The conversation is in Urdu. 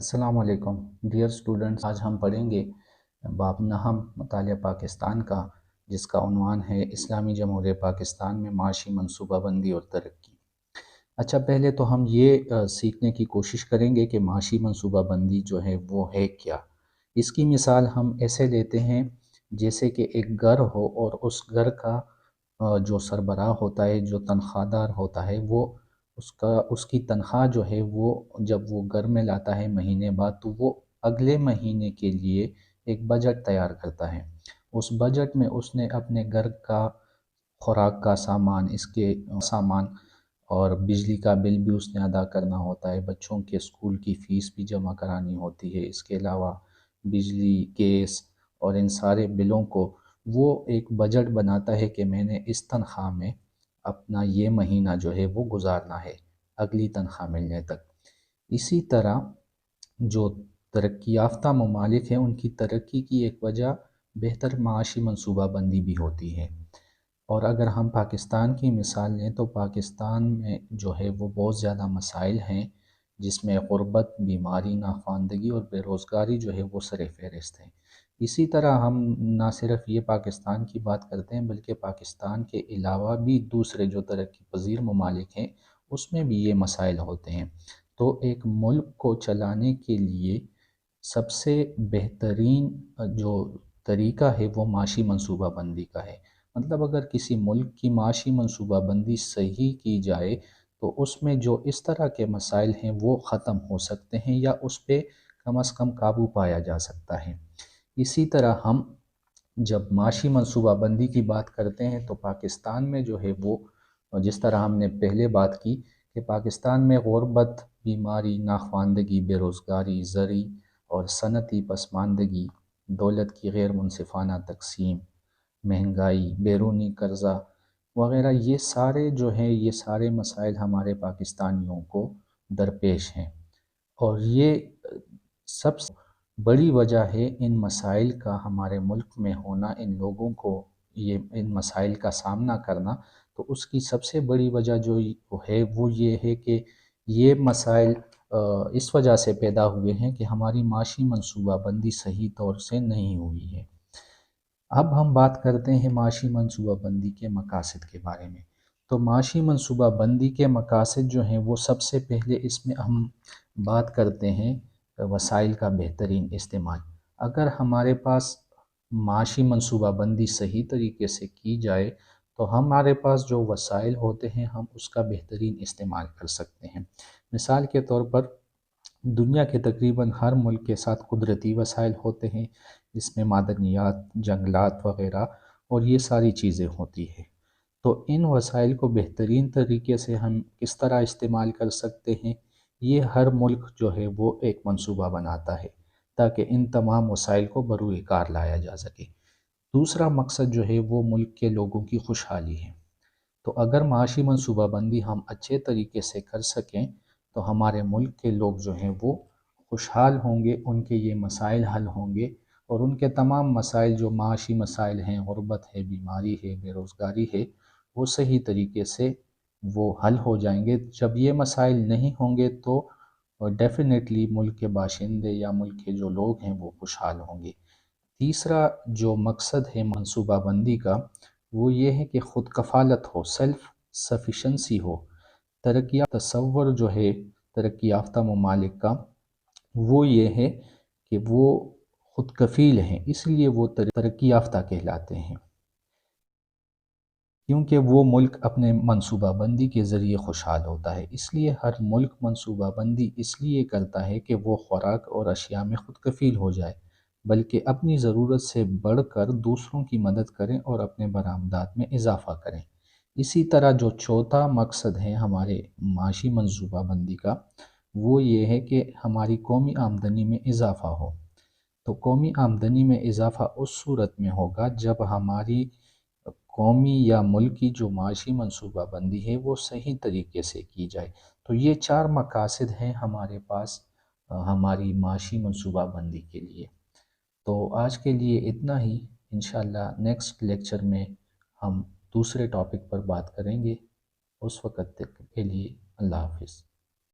السلام علیکم ڈیئر اسٹوڈنٹس، آج ہم پڑھیں گے باب نہم مطالعہ پاکستان کا، جس کا عنوان ہے اسلامی جمہوریہ پاکستان میں معاشی منصوبہ بندی اور ترقی۔ اچھا، پہلے تو ہم یہ سیکھنے کی کوشش کریں گے کہ معاشی منصوبہ بندی جو ہے وہ ہے کیا۔ اس کی مثال ہم ایسے لیتے ہیں جیسے کہ ایک گھر ہو اور اس گھر کا جو سربراہ ہوتا ہے، جو تنخواہ دار ہوتا ہے، وہ اس کی تنخواہ جو ہے وہ جب وہ گھر میں لاتا ہے مہینے بعد، تو وہ اگلے مہینے کے لیے ایک بجٹ تیار کرتا ہے۔ اس بجٹ میں اس نے اپنے گھر کا خوراک کا سامان، اس کے سامان اور بجلی کا بل بھی اس نے ادا کرنا ہوتا ہے، بچوں کے اسکول کی فیس بھی جمع کرانی ہوتی ہے، اس کے علاوہ بجلی، گیس اور ان سارے بلوں کو وہ ایک بجٹ بناتا ہے کہ میں نے اس تنخواہ میں اپنا یہ مہینہ جو ہے وہ گزارنا ہے اگلی تنخواہ ملنے تک۔ اسی طرح جو ترقی یافتہ ممالک ہیں، ان کی ترقی کی ایک وجہ بہتر معاشی منصوبہ بندی بھی ہوتی ہے۔ اور اگر ہم پاکستان کی مثال لیں تو پاکستان میں جو ہے وہ بہت زیادہ مسائل ہیں، جس میں غربت، بیماری، ناخواندگی اور بے روزگاری جو ہے وہ سر فہرست ہیں۔ اسی طرح ہم نہ صرف یہ پاکستان کی بات کرتے ہیں، بلکہ پاکستان کے علاوہ بھی دوسرے جو ترقی پذیر ممالک ہیں اس میں بھی یہ مسائل ہوتے ہیں۔ تو ایک ملک کو چلانے کے لیے سب سے بہترین جو طریقہ ہے وہ معاشی منصوبہ بندی کا ہے۔ مطلب اگر کسی ملک کی معاشی منصوبہ بندی صحیح کی جائے تو اس میں جو اس طرح کے مسائل ہیں وہ ختم ہو سکتے ہیں، یا اس پہ کم از کم قابو پایا جا سکتا ہے۔ اسی طرح ہم جب معاشی منصوبہ بندی کی بات کرتے ہیں تو پاکستان میں جو ہے وہ، جس طرح ہم نے پہلے بات کی کہ پاکستان میں غربت، بیماری، ناخواندگی، بے روزگاری، زرعی اور صنعتی پسماندگی، دولت کی غیر منصفانہ تقسیم، مہنگائی، بیرونی قرضہ وغیرہ، یہ سارے جو ہیں یہ سارے مسائل ہمارے پاکستانیوں کو درپیش ہیں۔ اور یہ سب سے بڑی وجہ ہے ان مسائل کا ہمارے ملک میں ہونا، ان لوگوں کو ان مسائل کا سامنا کرنا۔ تو اس کی سب سے بڑی وجہ جو ہے وہ یہ ہے کہ یہ مسائل اس وجہ سے پیدا ہوئے ہیں کہ ہماری معاشی منصوبہ بندی صحیح طور سے نہیں ہوئی ہے۔ اب ہم بات کرتے ہیں معاشی منصوبہ بندی کے مقاصد کے بارے میں۔ تو معاشی منصوبہ بندی کے مقاصد جو ہیں وہ سب سے پہلے اس میں ہم بات کرتے ہیں وسائل کا بہترین استعمال۔ اگر ہمارے پاس معاشی منصوبہ بندی صحیح طریقے سے کی جائے تو ہمارے پاس جو وسائل ہوتے ہیں ہم اس کا بہترین استعمال کر سکتے ہیں۔ مثال کے طور پر دنیا کے تقریباً ہر ملک کے ساتھ قدرتی وسائل ہوتے ہیں، جس میں معدنیات، جنگلات وغیرہ اور یہ ساری چیزیں ہوتی ہیں۔ تو ان وسائل کو بہترین طریقے سے ہم کس طرح استعمال کر سکتے ہیں، یہ ہر ملک جو ہے وہ ایک منصوبہ بناتا ہے تاکہ ان تمام وسائل کو بروئے کار لایا جا سکے۔ دوسرا مقصد جو ہے وہ ملک کے لوگوں کی خوشحالی ہے۔ تو اگر معاشی منصوبہ بندی ہم اچھے طریقے سے کر سکیں تو ہمارے ملک کے لوگ جو ہیں وہ خوشحال ہوں گے، ان کے یہ مسائل حل ہوں گے، اور ان کے تمام مسائل جو معاشی مسائل ہیں، غربت ہے، بیماری ہے، بے روزگاری ہے، وہ صحیح طریقے سے وہ حل ہو جائیں گے۔ جب یہ مسائل نہیں ہوں گے تو ڈیفینیٹلی ملک کے باشندے یا ملک کے جو لوگ ہیں وہ خوشحال ہوں گے۔ تیسرا جو مقصد ہے منصوبہ بندی کا وہ یہ ہے کہ خود کفالت ہو، سیلف سفیشنسی ہو۔ ترقی تصور جو ہے ترقی یافتہ ممالک کا وہ یہ ہے کہ وہ خود کفیل ہیں، اس لیے وہ ترقی یافتہ کہلاتے ہیں، کیونکہ وہ ملک اپنے منصوبہ بندی کے ذریعے خوشحال ہوتا ہے۔ اس لیے ہر ملک منصوبہ بندی اس لیے کرتا ہے کہ وہ خوراک اور اشیاء میں خود کفیل ہو جائے، بلکہ اپنی ضرورت سے بڑھ کر دوسروں کی مدد کریں اور اپنے برآمدات میں اضافہ کریں۔ اسی طرح جو چوتھا مقصد ہے ہمارے معاشی منصوبہ بندی کا وہ یہ ہے کہ ہماری قومی آمدنی میں اضافہ ہو۔ تو قومی آمدنی میں اضافہ اس صورت میں ہوگا جب ہماری قومی یا ملکی جو معاشی منصوبہ بندی ہے وہ صحیح طریقے سے کی جائے۔ تو یہ چار مقاصد ہیں ہمارے پاس ہماری معاشی منصوبہ بندی کے لیے۔ تو آج کے لیے اتنا ہی، انشاءاللہ نیکسٹ لیکچر میں ہم دوسرے ٹاپک پر بات کریں گے۔ اس وقت تک کے لیے اللہ حافظ۔